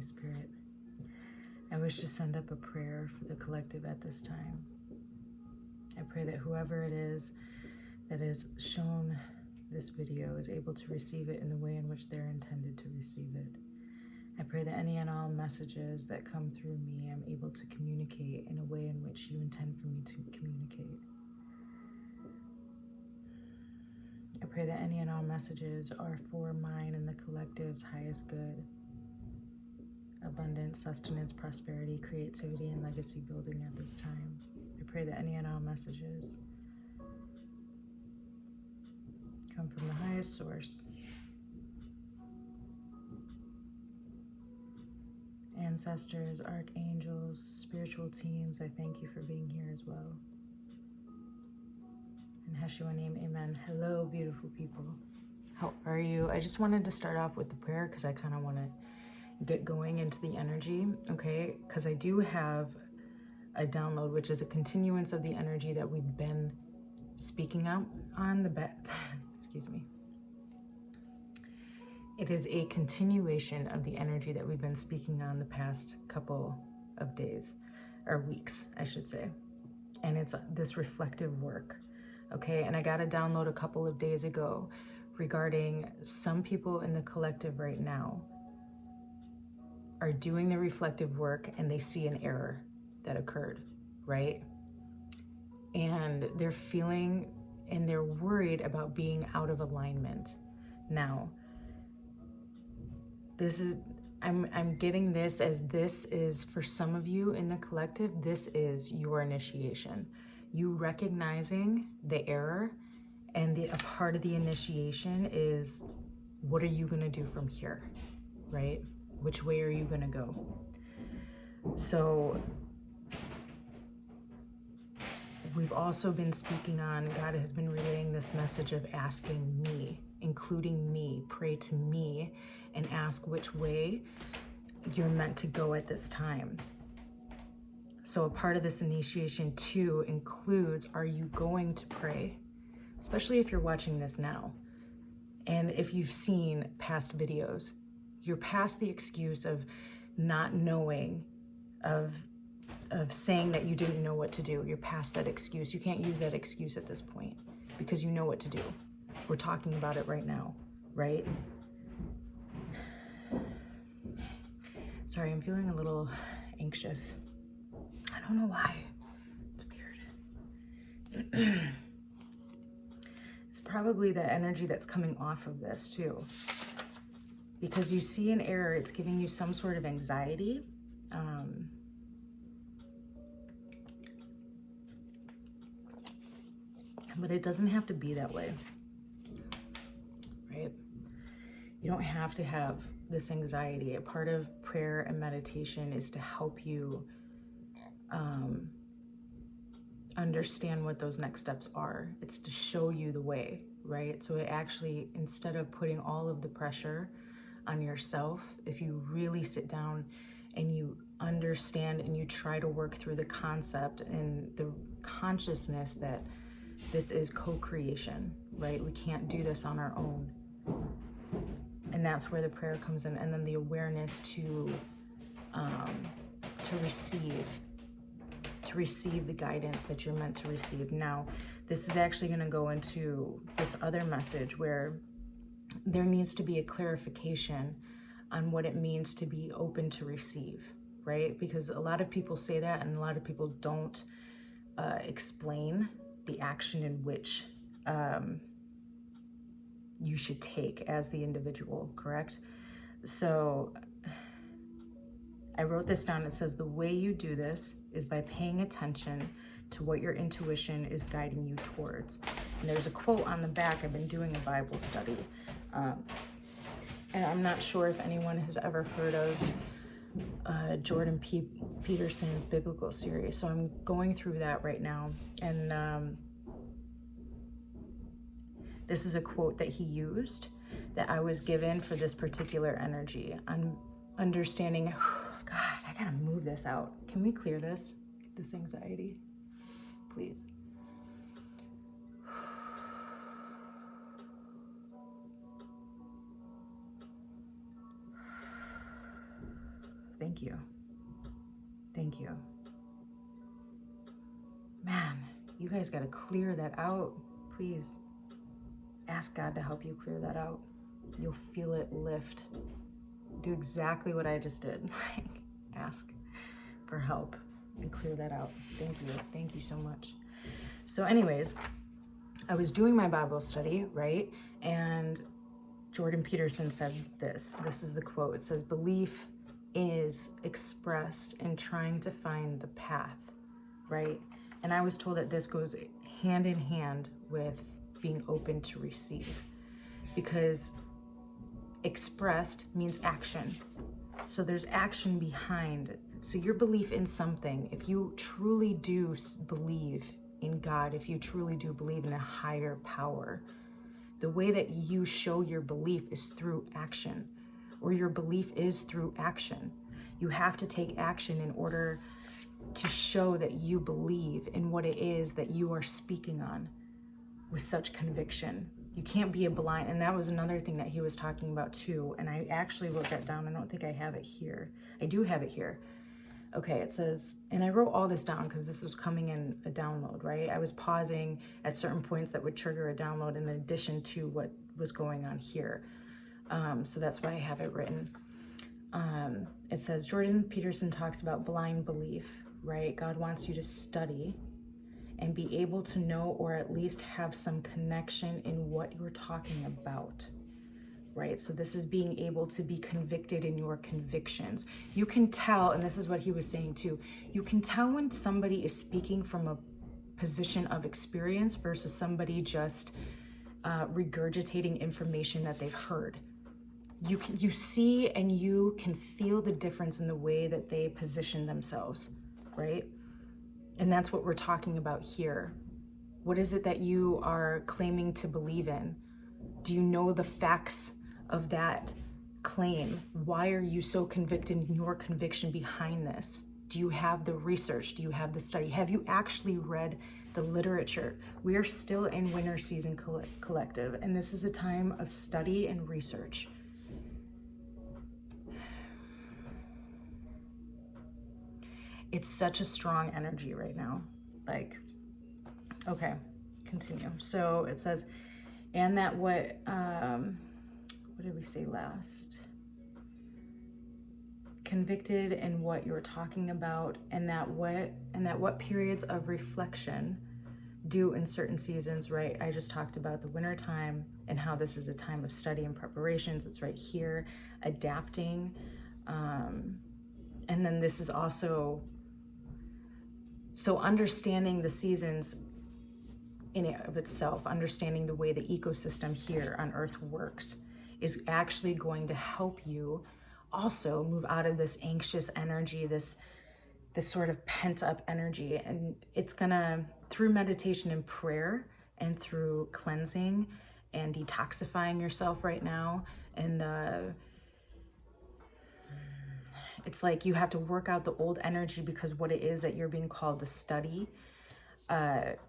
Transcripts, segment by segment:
Holy Spirit, I wish to send up a prayer for the collective at this time. I pray that whoever it is that is shown this video is able to receive it in the way in which they're intended to receive it. I pray that any and all messages that come through me, I'm able to communicate in a way in which you intend for me to communicate. I pray that any and all messages are for mine and the collective's highest good. Abundance, sustenance, prosperity, creativity, and legacy building at this time. I pray that any and all messages come from the highest source. Ancestors, archangels, spiritual teams, I thank you for being here as well. In Yeshua's name, amen. Hello, beautiful people. How are you? I just wanted to start off with the prayer because I kind of want to get going into the energy, okay? Because I do have a download, which is a continuance of the energy that we've been speaking up on the excuse me. It is a continuation of the energy that we've been speaking on the past couple of days, or weeks, I should say. And it's this reflective work, okay? And I got a download a couple of days ago regarding some people in the collective right now are doing the reflective work and they see an error that occurred, right? And they're feeling and they're worried about being out of alignment. Now, I'm getting this as this is, for some of you in the collective, this is your initiation. You recognizing the error, and a part of the initiation is, what are you gonna do from here, right? Which way are you gonna go? So we've also been speaking on, God has been relaying this message of asking me, including me, pray to me and ask which way you're meant to go at this time. So a part of this initiation too includes, are you going to pray? Especially if you're watching this now. And if you've seen past videos, you're past the excuse of not knowing, of saying that you didn't know what to do. You're past that excuse. You can't use that excuse at this point because you know what to do. We're talking about it right now, right? Sorry, I'm feeling a little anxious. I don't know why. It's weird. It's probably the energy that's coming off of this too. Because you see an error, it's giving you some sort of anxiety. But it doesn't have to be that way, right? You don't have to have this anxiety. A part of prayer and meditation is to help you understand what those next steps are. It's to show you the way, right? So it actually, instead of putting all of the pressure on yourself, if you really sit down and you understand and you try to work through the concept and the consciousness that this is co-creation, right? We can't do this on our own. And that's where the prayer comes in. And then the awareness to receive the guidance that you're meant to receive. Now, this is actually going to go into this other message where there needs to be a clarification on what it means to be open to receive, right? Because a lot of people say that and a lot of people don't explain the action in which you should take as the individual, correct? So I wrote this down. It says the way you do this is by paying attention to what your intuition is guiding you towards. And there's a quote on the back. I've been doing a Bible study. And I'm not sure if anyone has ever heard of Jordan Peterson's biblical series. So I'm going through that right now. And this is a quote that he used that I was given for this particular energy. I'm understanding, God, I gotta move this out. Can we clear this anxiety, please? thank you. Thank you. Man, you guys got to clear that out, please. Ask God to help you clear that out. You'll feel it lift. Do exactly what I just did. Like, ask for help and clear that out. Thank you. Thank you so much. So anyways, I was doing my Bible study, right? And Jordan Peterson said this. This is the quote. It says, belief is expressed in trying to find the path, right? And I was told that this goes hand in hand with being open to receive, because expressed means action. So there's action behind it. So your belief in something, if you truly do believe in God, if you truly do believe in a higher power, the way that you show your belief is through action, or your belief is through action. You have to take action in order to show that you believe in what it is that you are speaking on with such conviction. You can't be a blind, and that was another thing that he was talking about too, and I actually wrote that down. I don't think I have it here. I do have it here. Okay, it says, and I wrote all this down because this was coming in a download, right? I was pausing at certain points that would trigger a download in addition to what was going on here. So that's why I have it written. It says, Jordan Peterson talks about blind belief, right? God wants you to study and be able to know, or at least have some connection in what you're talking about, right? So this is being able to be convicted in your convictions. You can tell, and this is what he was saying too, you can tell when somebody is speaking from a position of experience versus somebody just regurgitating information that they've heard. You see and you can feel the difference in the way that they position themselves, right? And that's what we're talking about here. What is it that you are claiming to believe in? Do you know the facts of that claim? Why are you so convicted in your conviction behind this? Do you have the research? Do you have the study? Have you actually read the literature? We are still in winter season collective, and this is a time of study and research. It's such a strong energy right now. Like, okay, continue. So it says, and that what did we say last? Convicted in what you're talking about, and that what periods of reflection do in certain seasons, right? I just talked about the winter time and how this is a time of study and preparations. It's right here, adapting. And then this is also, so understanding the seasons in and of itself, understanding the way the ecosystem here on Earth works is actually going to help you also move out of this anxious energy, this sort of pent up energy. And it's gonna, through meditation and prayer and through cleansing and detoxifying yourself right now, and it's like you have to work out the old energy, because what it is that you're being called to study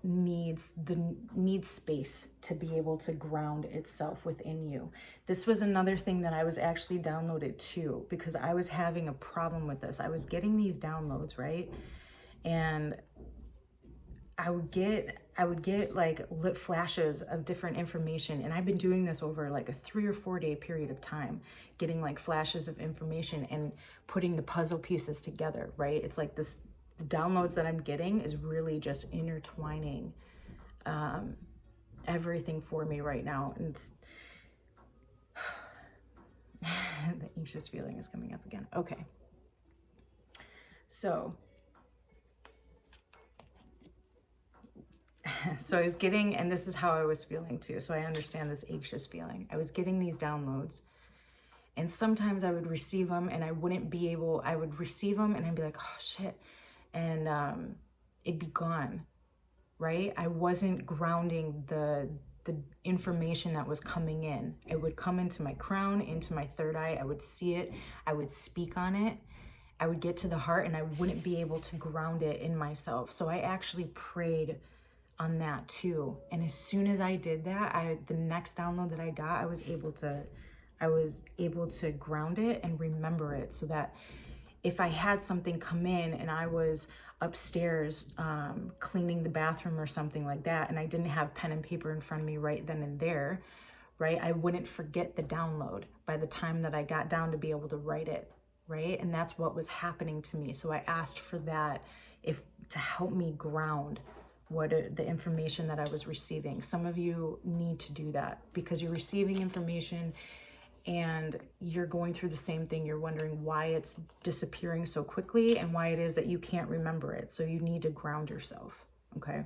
needs space to be able to ground itself within you. This was another thing that I was actually downloaded too, because I was having a problem with this. I was getting these downloads, right? And I would get like lit flashes of different information, and I've been doing this over like a 3 or 4 day period of time, getting like flashes of information and putting the puzzle pieces together, right? It's like this, the downloads that I'm getting is really just intertwining everything for me right now. And it's the anxious feeling is coming up again. Okay, so I was getting, and this is how I was feeling too, so I understand this anxious feeling. I was getting these downloads, and sometimes I would receive them and I would receive them and I'd be like, oh shit, and it'd be gone, right? I wasn't grounding the information that was coming in. It would come into my crown, into my third eye. I would see it, I would speak on it, I would get to the heart, and I wouldn't be able to ground it in myself. So I actually prayed on that too. And as soon as I did that, the next download that I got, I was able to ground it and remember it, so that if I had something come in and I was upstairs cleaning the bathroom or something like that, and I didn't have pen and paper in front of me right then and there, right? I wouldn't forget the download by the time that I got down to be able to write it, right? And that's what was happening to me. So I asked for that to help me ground the information that I was receiving. Some of you need to do that because you're receiving information and you're going through the same thing. You're wondering why it's disappearing so quickly and why it is that you can't remember it. So you need to ground yourself, okay?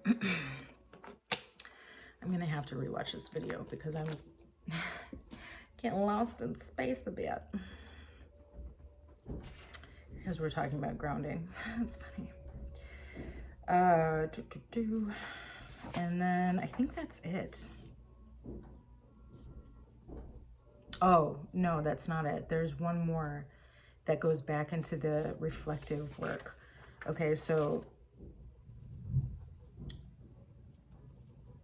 I'm gonna have to rewatch this video because I'm getting lost in space a bit. As we're talking about grounding. That's funny. And then I think that's it. Oh, no, that's not it. There's one more that goes back into the reflective work. Okay, so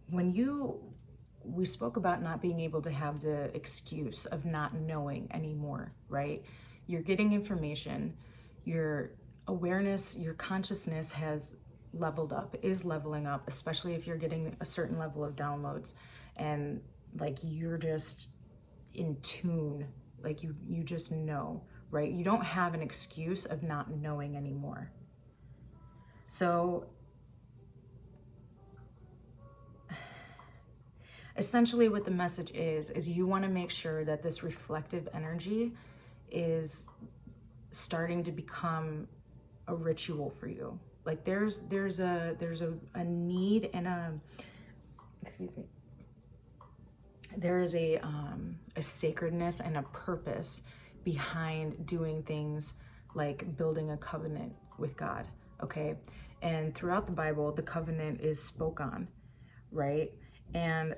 we spoke about not being able to have the excuse of not knowing anymore, right? You're getting information, your awareness, your consciousness has leveled up, is leveling up, especially if you're getting a certain level of downloads and like you're just in tune, like you just know, right? You don't have an excuse of not knowing anymore. So essentially what the message is you want to make sure that this reflective energy is starting to become a ritual for you. Like there's a need and there is a sacredness and a purpose behind doing things like building a covenant with God, okay? And throughout the Bible, the covenant is spoke on, right? And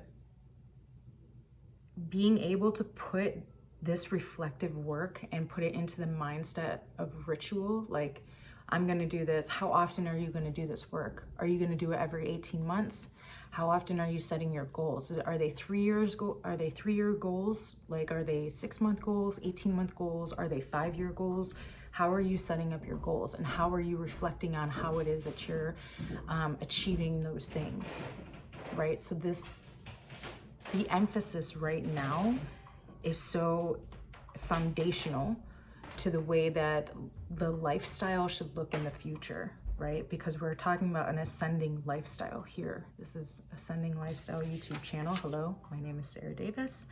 being able to put this reflective work and put it into the mindset of ritual, like I'm going to do this. How often are you going to do this work? Are you going to do it every 18 months? How often are you setting your goals? Are they 3 years are they 3-year goals? Like, are they 6-month goals, 18-month goals? Are they 5-year goals? How are you setting up your goals? And how are you reflecting on how it is that you're achieving those things, right? So the emphasis right now is so foundational to the way that the lifestyle should look in the future, right? Because we're talking about an ascending lifestyle here. This is Ascending Lifestyle YouTube channel. Hello, my name is Sarah Davis.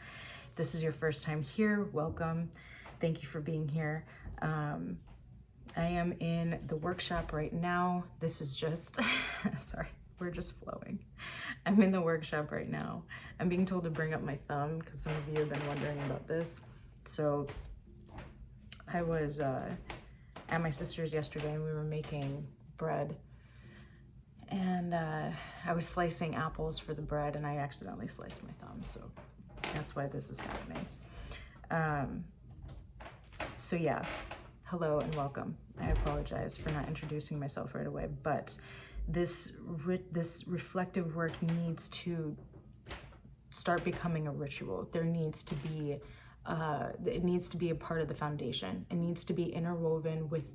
If this is your first time here, welcome. Thank you for being here. I am in the workshop right now. This is just, sorry, we're just flowing. I'm in the workshop right now. I'm being told to bring up my thumb because some of you have been wondering about this. So I was at my sister's yesterday and we were making bread, and I was slicing apples for the bread and I accidentally sliced my thumb, so that's why this is happening. So yeah, hello and welcome. I apologize for not introducing myself right away, but this reflective work needs to start becoming a ritual. There needs to be it needs to be a part of the foundation. It needs to be interwoven with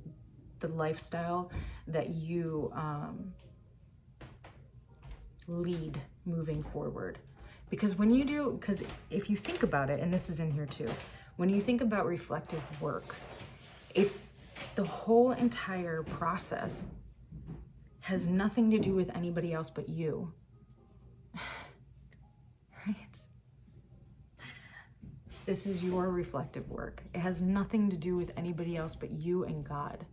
the lifestyle that you lead moving forward. Because because if you think about it, and this is in here too, when you think about reflective work, it's the whole entire process has nothing to do with anybody else but you, right? This is your reflective work. It has nothing to do with anybody else but you and God.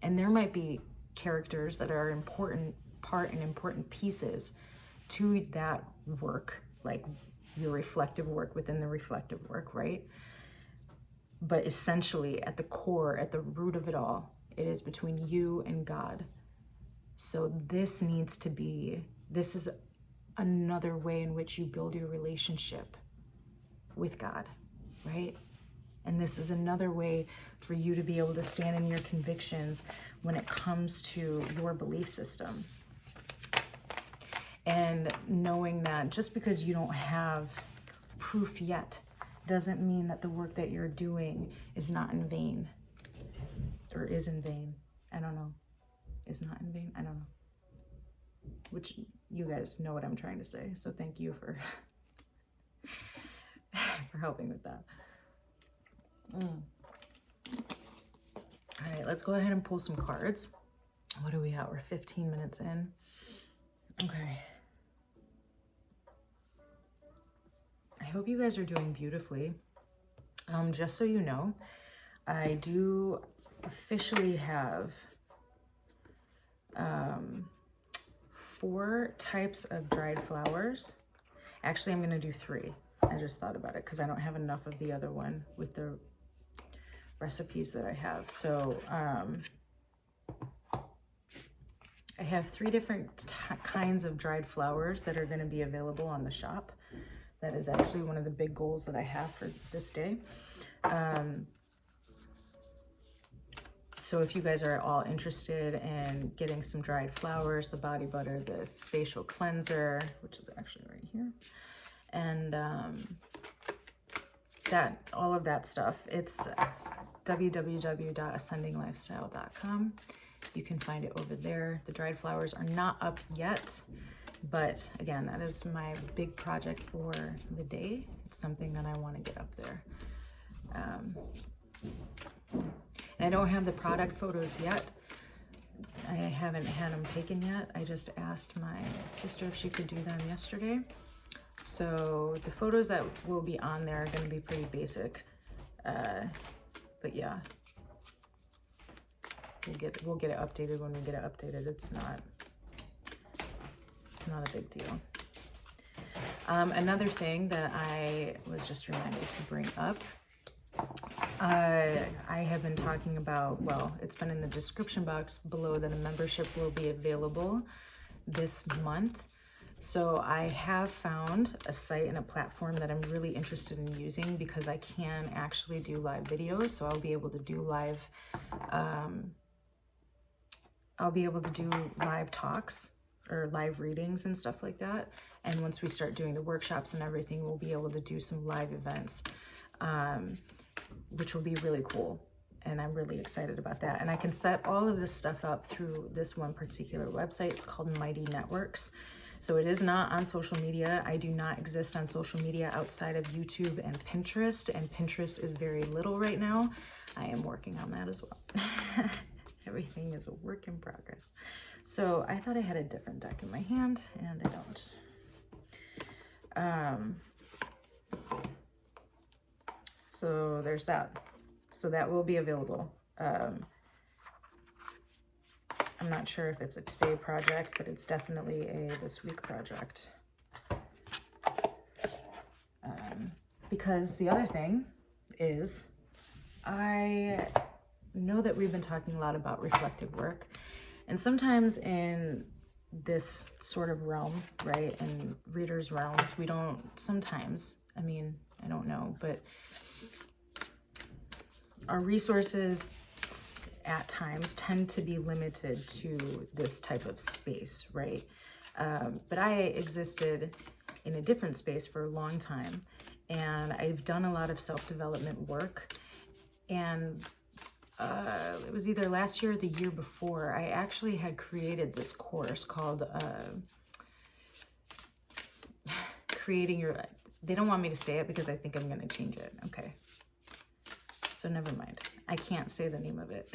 And there might be characters that are important part and important pieces to that work, like your reflective work within the reflective work, right? But essentially at the core, at the root of it all, it is between you and God. So this is another way in which you build your relationship with God, right? And this is another way for you to be able to stand in your convictions when it comes to your belief system. And knowing that just because you don't have proof yet. Doesn't mean that the work that you're doing is not in vain, or is in vain. I don't know. Is not in vain? I don't know. Which, you guys know what I'm trying to say. So thank you for for helping with that. All right, let's go ahead and pull some cards. What are we at? We're 15 minutes in. Okay. I hope you guys are doing beautifully. Just so you know, I do officially have 4 types of dried flowers. Actually, I'm gonna do 3. I just thought about it because I don't have enough of the other one with the recipes that I have. So I have 3 different kinds of dried flowers that are going to be available on the shop. That is actually one of the big goals that I have for this day. So if you guys are at all interested in getting some dried flowers, the body butter, the facial cleanser, which is actually right here, and all of that stuff, it's www.ascendinglifestyle.com. You can find it over there. The dried flowers are not up yet, but again, that is my big project for the day. It's something that I want to get up there. And I don't have the product photos yet. I haven't had them taken yet. I just asked my sister if she could do them yesterday. So the photos that will be on there are going to be pretty basic. But yeah, we'll get it updated when we get it updated. It's not a big deal. Another thing that I was just reminded to bring up, I have been talking about, well, it's been in the description box below that a membership will be available this month. So I have found a site and a platform that I'm really interested in using because I can actually do live videos. So I'll be able to do live, talks or live readings and stuff like that. And once we start doing the workshops and everything, we'll be able to do some live events, which will be really cool. And I'm really excited about that. And I can set all of this stuff up through this one particular website. It's called Mighty Networks. So it is not on social media. I do not exist on social media outside of YouTube and Pinterest is very little right now. I am working on that as well. Everything is a work in progress. So I thought I had a different deck in my hand, and I don't. So there's that. So that will be available. I'm not sure if it's a today project, but it's definitely a this week project. Because the other thing is, I know that we've been talking a lot about reflective work, and sometimes in this sort of realm, right, in readers' realms, we don't, sometimes, I mean, I don't know, but our resources at times tend to be limited to this type of space, right? But I existed in a different space for a long time, and I've done a lot of self-development work, and it was either last year or the year before, I actually had created this course called Creating Your... They don't want me to say it because I think I'm going to change it. Okay. So never mind. I can't say the name of it.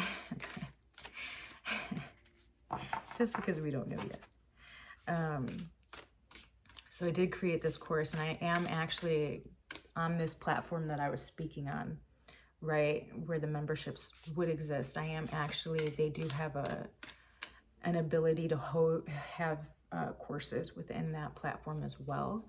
Just because we don't know yet. So I did create this course, and I am actually on this platform that I was speaking on, right, where the memberships would exist. I am actually, they do have an ability to have courses within that platform as well.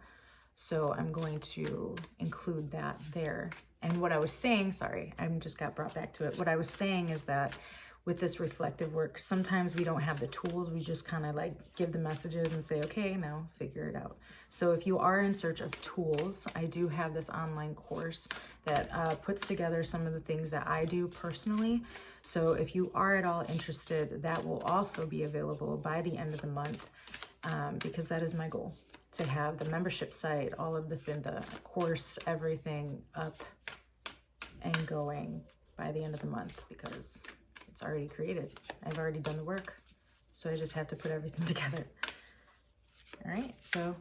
So I'm going to include that there. And what I was saying, sorry, I just got brought back to it. What I was saying is that with this reflective work, sometimes we don't have the tools. We just kind of like give the messages and say, okay, now figure it out. So if you are in search of tools, I do have this online course that puts together some of the things that I do personally. So if you are at all interested, that will also be available by the end of the month, because that is my goal, to have the membership site, all of the course, everything up and going by the end of the month, because it's already created. I've already done the work, so I just have to put everything together. All right, so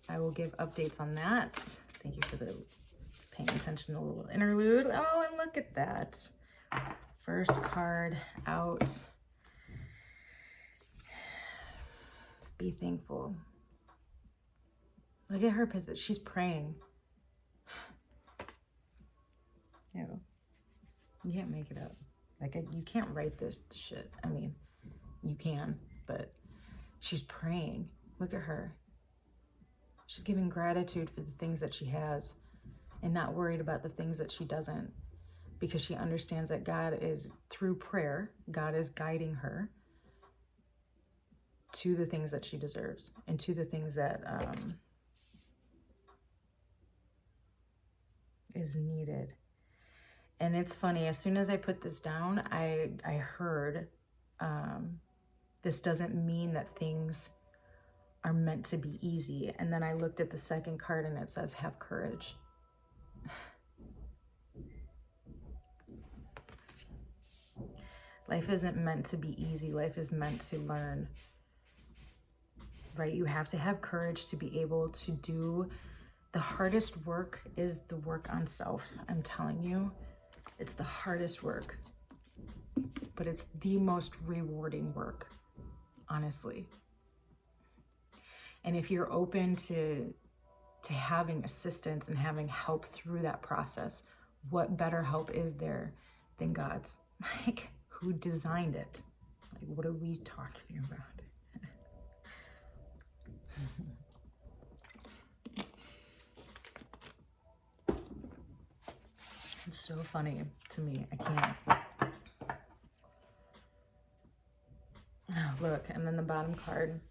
I will give updates on that. Thank you for the paying attention to the little interlude. Oh, and look at that. First card out. Let's be thankful. Look at her position. She's praying. You can't make it up. Like, you can't write this shit. I mean, you can, but she's praying. Look at her. She's giving gratitude for the things that she has and not worried about the things that she doesn't, because she understands that God is, through prayer, God is guiding her to the things that she deserves and to the things that is needed. And it's funny, as soon as I put this down, I heard, this doesn't mean that things are meant to be easy. And then I looked at the second card and it says, have courage. Life isn't meant to be easy. Life is meant to learn, right? You have to have courage to be able to do the hardest work. Is the work on self. I'm telling you, it's the hardest work, but it's the most rewarding work, honestly. And if you're open to having assistance and having help through that process, what better help is there than God's? Like, who designed it? Like, what are we talking about? It's so funny to me. I can't. Oh, look, and then the bottom card.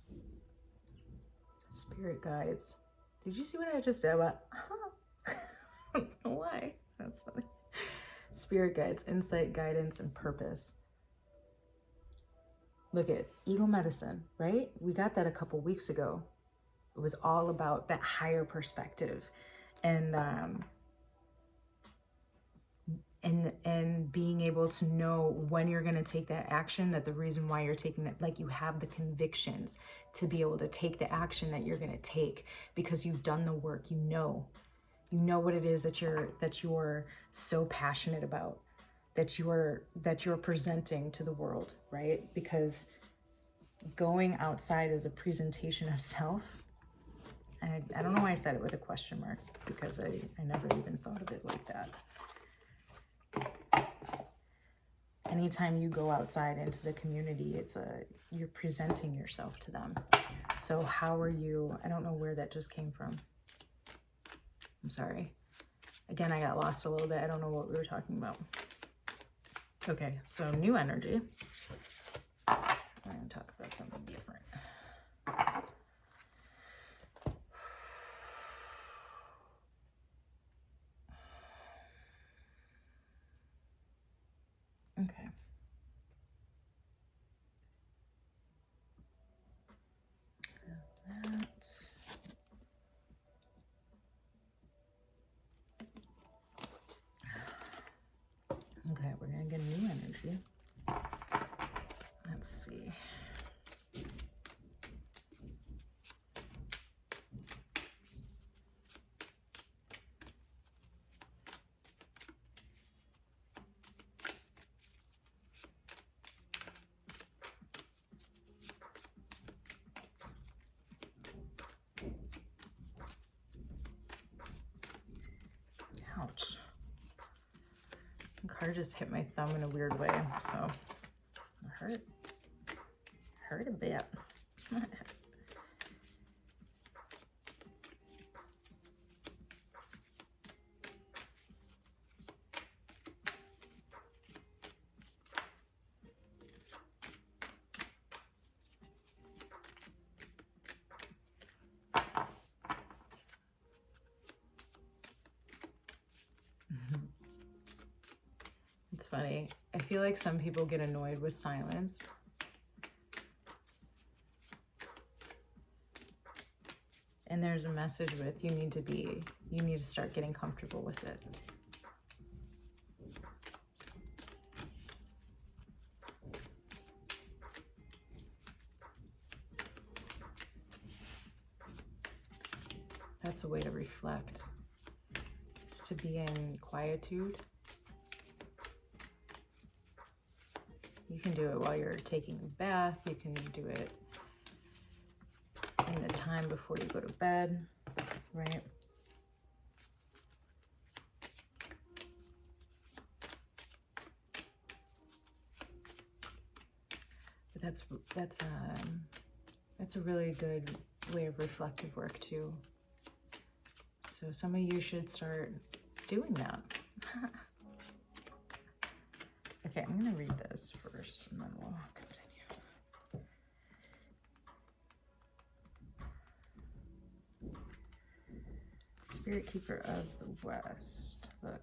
Spirit guides. Did you see what I just did? I don't know why. That's funny. Spirit guides, insight, guidance, and purpose. Look at ego medicine, right? We got that a couple weeks ago. It was all about that higher perspective and being able to know when you're going to take that action, that the reason why you're taking it, like, you have the convictions to be able to take the action that you're going to take because you've done the work. You know what it is that you're so passionate about, that you're presenting to the world, right? Because going outside is a presentation of self. And I don't know why I said it with a question mark, because I never even thought of it like that. Anytime you go outside into the community, you're presenting yourself to them. So how are you? I don't know where that just came from. I'm sorry. Again, I got lost a little bit. I don't know what we were talking about. Okay, so new energy. I'm going to talk about something different. Okay. How's that? Okay, we're going to get new energy. Let's see. Ouch. The card just hit my thumb in a weird way, so it hurt a bit. It's funny. I feel like some people get annoyed with silence. there's a message with you need to start getting comfortable with it. That's a way to reflect. It's to be in quietude. You can do it while you're taking a bath. You can do it in the time before you go to bed, right? But that's a really good way of reflective work too. So some of you should start doing that. Okay, I'm going to read this first and then we'll continue. Spirit Keeper of the West. Look.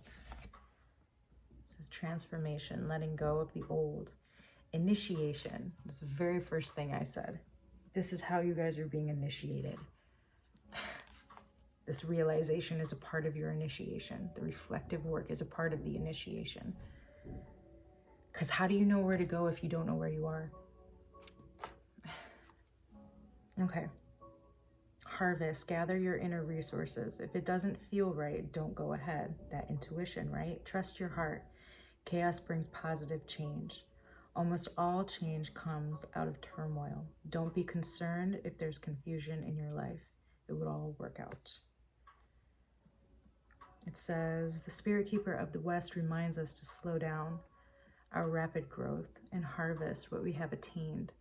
This is transformation, letting go of the old. Initiation. This is the very first thing I said. This is how you guys are being initiated. This realization is a part of your initiation. The reflective work is a part of the initiation. Because how do you know where to go if you don't know where you are? Okay. Harvest, gather your inner resources. If it doesn't feel right, don't go ahead. That intuition, right? Trust your heart. Chaos brings positive change. Almost all change comes out of turmoil. Don't be concerned if there's confusion in your life. It would all work out. It says, the Spirit Keeper of the West reminds us to slow down our rapid growth and harvest what we have attained.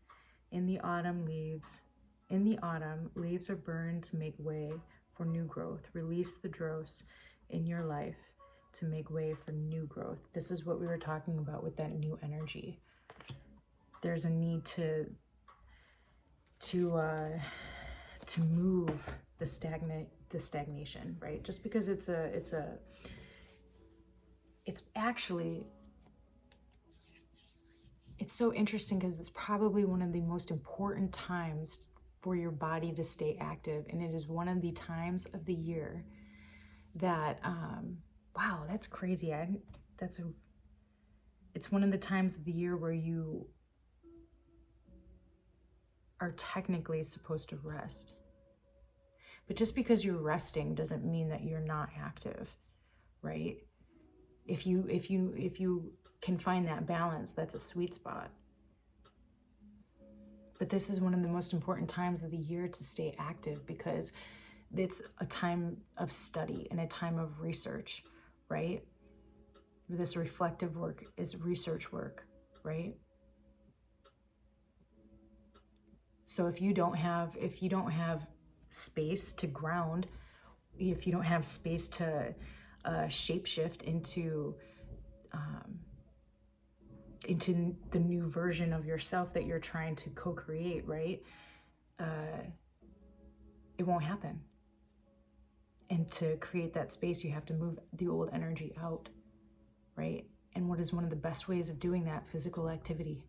In the autumn, leaves are burned to make way for new growth. Release the dross in your life to make way for new growth. This is what we were talking about with that new energy. There's a need to move the stagnation, right? Just because it's so interesting because it's probably one of the most important times for your body to stay active. And it is one of the times of the year that, wow, that's crazy. It's one of the times of the year where you are technically supposed to rest. But just because you're resting doesn't mean that you're not active, right? If you can find that balance, that's a sweet spot. But this is one of the most important times of the year to stay active because it's a time of study and a time of research, right? This reflective work is research work, right? So if you don't have space to ground, if you don't have space to shapeshift into the new version of yourself that you're trying to co-create, right? It won't happen. And to create that space, you have to move the old energy out, right? And what is one of the best ways of doing that? Physical activity.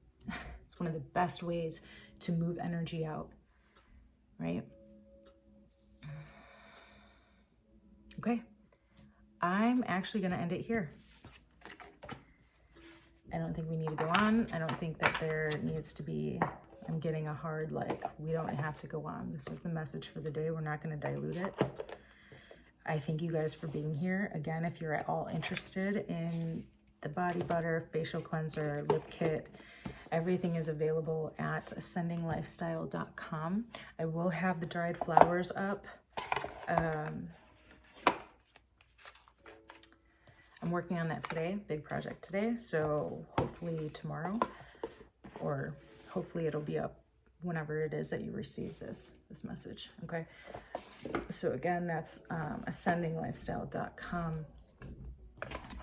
It's one of the best ways to move energy out, right? Okay, I'm actually going to end it here. I don't think we need to go on. I don't think that there needs to be, I'm getting a hard, like, we don't have to go on. This is the message for the day. We're not going to dilute it. I thank you guys for being here. Again, if you're at all interested in the body butter, facial cleanser, lip kit, everything is available at ascendinglifestyle.com. I will have the dried flowers up. I'm working on that today, big project today, so hopefully tomorrow, or hopefully it'll be up whenever it is that you receive this message, okay? So again, that's ascendinglifestyle.com.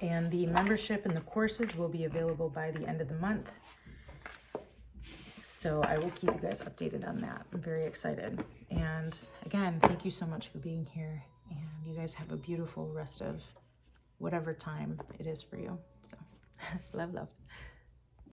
And the membership and the courses will be available by the end of the month. So I will keep you guys updated on that. I'm very excited. And again, thank you so much for being here. And you guys have a beautiful rest of whatever time it is for you. So love.